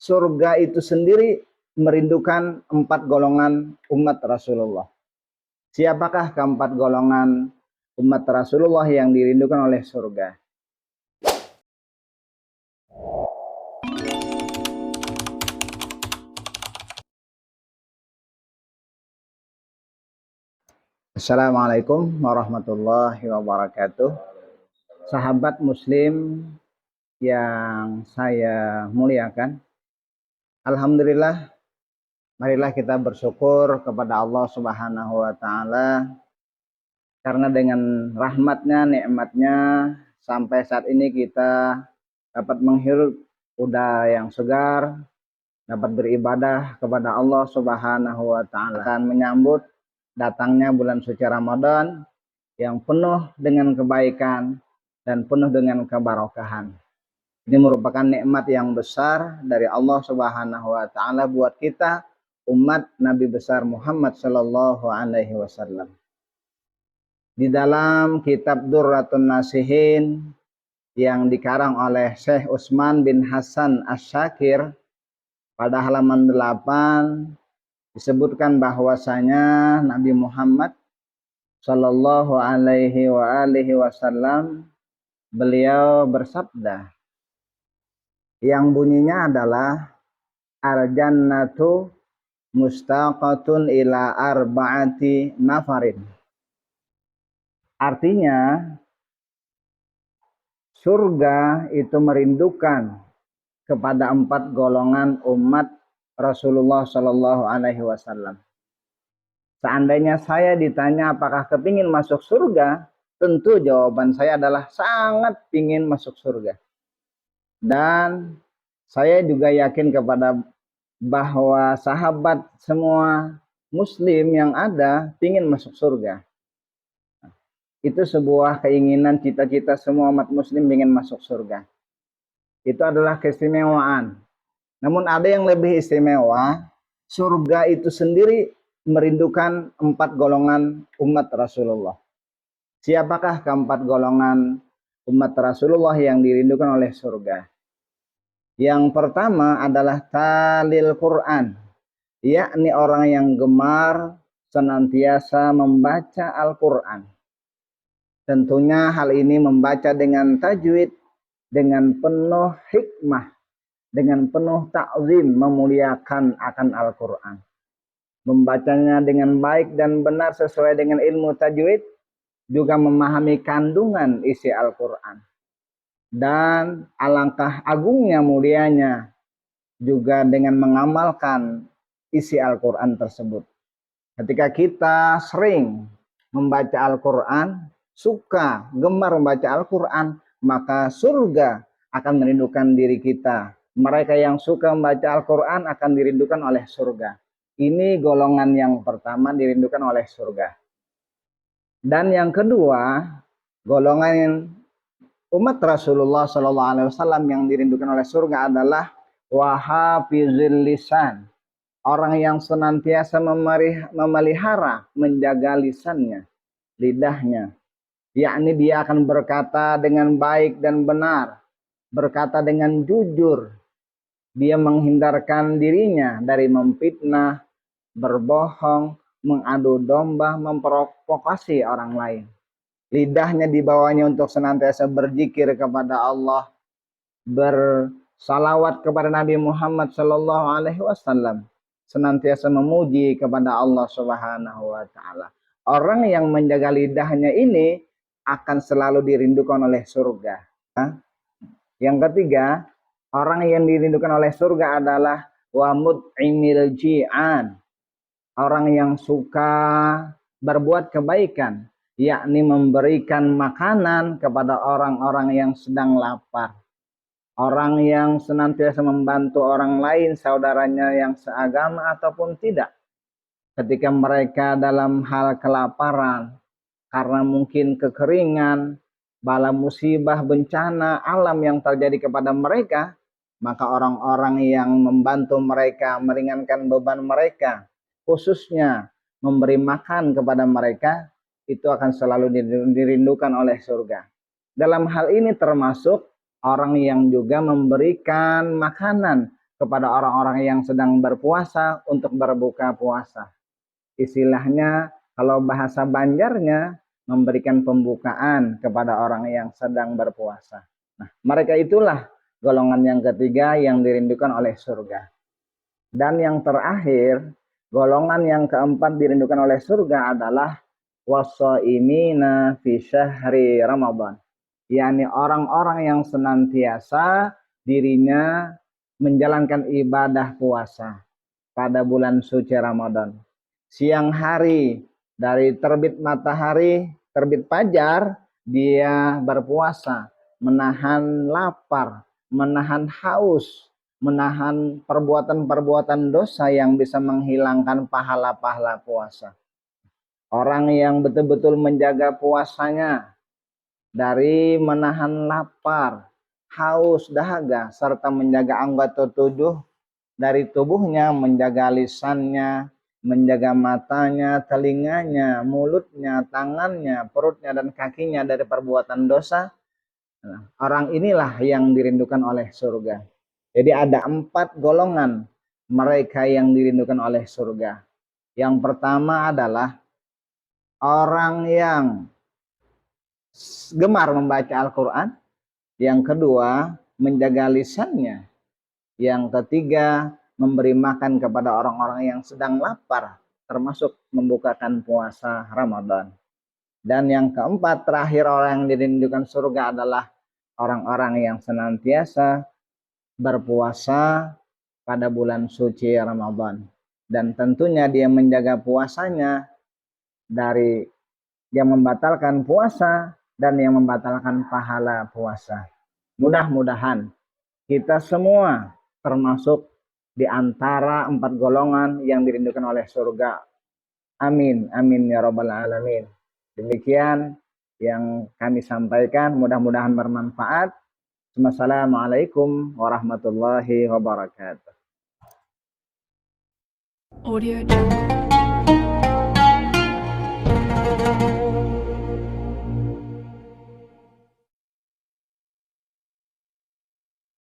surga itu sendiri merindukan 4 golongan umat Rasulullah. Siapakah keempat golongan umat Rasulullah yang dirindukan oleh surga? Assalamualaikum warahmatullahi wabarakatuh. Sahabat muslim yang saya muliakan, alhamdulillah, marilah kita bersyukur kepada Allah Subhanahu wa taala karena dengan rahmatnya, nikmatnya sampai saat ini kita dapat menghirup udara yang segar, dapat beribadah kepada Allah Subhanahu wa taala dan menyambut datangnya bulan suci Ramadan yang penuh dengan kebaikan dan penuh dengan keberkahan. Ini merupakan nikmat yang besar dari Allah Subhanahu wa taala buat kita umat Nabi besar Muhammad sallallahu alaihi wasallam. Di dalam kitab Durratun Nasihin yang dikarang oleh Syekh Utsman bin Hasan Asy-Syakir pada halaman 8 disebutkan bahwasanya Nabi Muhammad sallallahu alaihi wasallam beliau bersabda yang bunyinya adalah al-jannatu mustaqatun ila arba'ati nafarin. Artinya surga itu merindukan kepada 4 golongan umat Rasulullah Shallallahu Alaihi Wasallam. Seandainya saya ditanya apakah kepingin masuk surga, tentu jawaban saya adalah sangat ingin masuk surga. Dan saya juga yakin kepada bahwa sahabat semua muslim yang ada ingin masuk surga. Itu sebuah keinginan cita-cita semua umat muslim ingin masuk surga. Itu adalah keistimewaan. Namun ada yang lebih istimewa, surga itu sendiri merindukan 4 golongan umat Rasulullah. Siapakah keempat golongan umat Rasulullah yang dirindukan oleh surga? Yang pertama adalah talil Quran, yakni orang yang gemar senantiasa membaca Al-Quran. Tentunya hal ini membaca dengan tajwid, dengan penuh hikmah, dengan penuh ta'zim, memuliakan akan Al-Quran. Membacanya dengan baik dan benar sesuai dengan ilmu tajwid, juga memahami kandungan isi Al-Quran. Dan alangkah agungnya mulianya juga dengan mengamalkan isi Al-Quran tersebut. Ketika kita sering membaca Al-Quran, suka, gemar membaca Al-Quran, maka surga akan merindukan diri kita. Mereka yang suka membaca Al-Quran akan dirindukan oleh surga. Ini golongan yang pertama dirindukan oleh surga. Dan yang kedua, golongan umat Rasulullah SAW yang dirindukan oleh surga adalah wahafizil lisan. Orang yang senantiasa memelihara, menjaga lisannya, lidahnya. Yakni dia akan berkata dengan baik dan benar, berkata dengan jujur. Dia menghindarkan dirinya dari memfitnah, berbohong, mengadu domba, memprovokasi orang lain. Lidahnya dibawanya untuk senantiasa berzikir kepada Allah, bersalawat kepada Nabi Muhammad sallallahu alaihi wasallam, senantiasa memuji kepada Allah Subhanahu wa taala. Orang yang menjaga lidahnya ini akan selalu dirindukan oleh surga. Yang ketiga, orang yang dirindukan oleh surga adalah wa mut'imil ji'an. Orang yang suka berbuat kebaikan, yakni memberikan makanan kepada orang-orang yang sedang lapar. Orang yang senantiasa membantu orang lain, saudaranya yang seagama ataupun tidak. Ketika mereka dalam hal kelaparan, karena mungkin kekeringan, bala musibah, bencana alam yang terjadi kepada mereka, maka orang-orang yang membantu mereka, meringankan beban mereka, khususnya memberi makan kepada mereka, itu akan selalu dirindukan oleh surga. Dalam hal ini termasuk orang yang juga memberikan makanan kepada orang-orang yang sedang berpuasa untuk berbuka puasa. Istilahnya kalau bahasa Banjarnya memberikan pembukaan kepada orang yang sedang berpuasa. Nah, mereka itulah golongan yang ketiga yang dirindukan oleh surga. Dan yang terakhir, golongan yang keempat dirindukan oleh surga adalah washaimina fi syahri Ramadan. yakni orang-orang yang senantiasa dirinya menjalankan ibadah puasa pada bulan suci Ramadan. Siang hari dari terbit matahari, terbit fajar, dia berpuasa, menahan lapar, menahan haus, menahan perbuatan-perbuatan dosa yang bisa menghilangkan pahala-pahala puasa. Orang yang betul-betul menjaga puasanya dari menahan lapar, haus, dahaga, serta menjaga anggota tubuh dari tubuhnya, menjaga lisannya, menjaga matanya, telinganya, mulutnya, tangannya, perutnya, dan kakinya dari perbuatan dosa. Nah, orang inilah yang dirindukan oleh surga. Jadi ada 4 golongan mereka yang dirindukan oleh surga. Yang pertama adalah orang yang gemar membaca Al-Quran. Yang kedua, menjaga lisannya. Yang ketiga, memberi makan kepada orang-orang yang sedang lapar, termasuk membukakan puasa Ramadan. Dan yang keempat, terakhir orang yang dirindukan surga adalah orang-orang yang senantiasa berpuasa pada bulan suci Ramadan. Dan tentunya dia menjaga puasanya dari yang membatalkan puasa dan yang membatalkan pahala puasa. Mudah-mudahan kita semua termasuk di antara 4 golongan yang dirindukan oleh surga. Amin, amin ya rabbal alamin. Demikian yang kami sampaikan, mudah-mudahan bermanfaat. Wassalamualaikum warahmatullahi wabarakatuh. Audio Jungle.